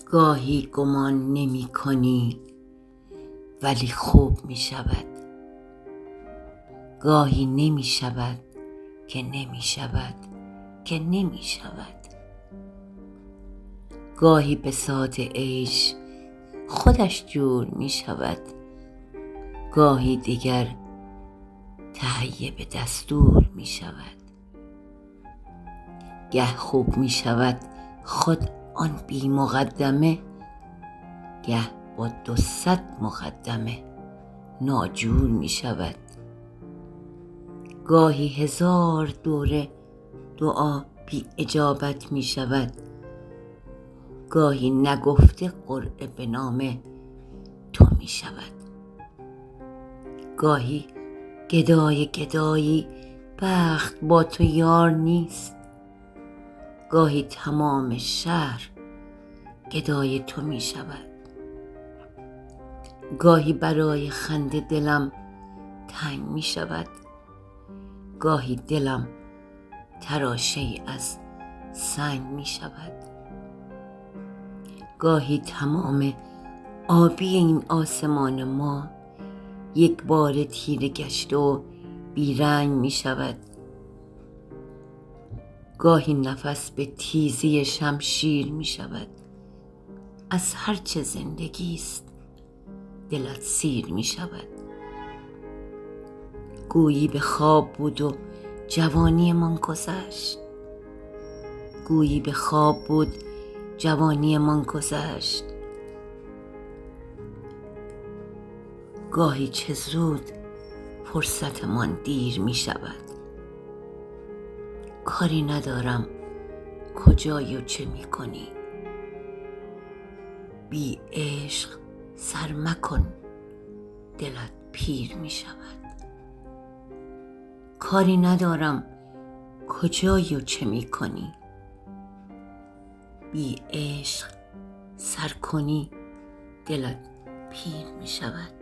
گاهی گمان نمی کنی ولی خوب می شود. گاهی نمی شود که نمی شود که نمی شود. گاهی بساط عیش خودش جور می شود. گاهی دیگر تهیه به دستور می شود. گه خوب می شود خود آن بی مقدمه، گه با 200 مقدمه ناجور می شود. گاهی 1000 دوره دعا بی اجابت می شود. گاهی نگفته قرعه به نام تو می شود. گاهی گدای گدایی بخت با تو یار نیست. گاهی تمام شهر گدای تو می شود. گاهی برای خنده دلم تنگ می شود. گاهی دلم تراشه‌ای از سنگ می شود. گاهی تمام آبی این آسمان ما یک بار تیره گشته و بیرنگ می شود. گاهی نفس به تیزی شمشیر می شود. از هرچه زندگی است دلت سیر می شود. گویی به خواب بود و جوانی من گذشت. گویی به خواب بود جوانی من گذشت. گاهی چه زود فرصتمان دیر می شود. کاری ندارم کجایی و چه می کنی. بی عشق سر مکن دلت پیر می شود. کاری ندارم کجایی و چه می کنی. بی عشق سر کنی دلت پیر می شود.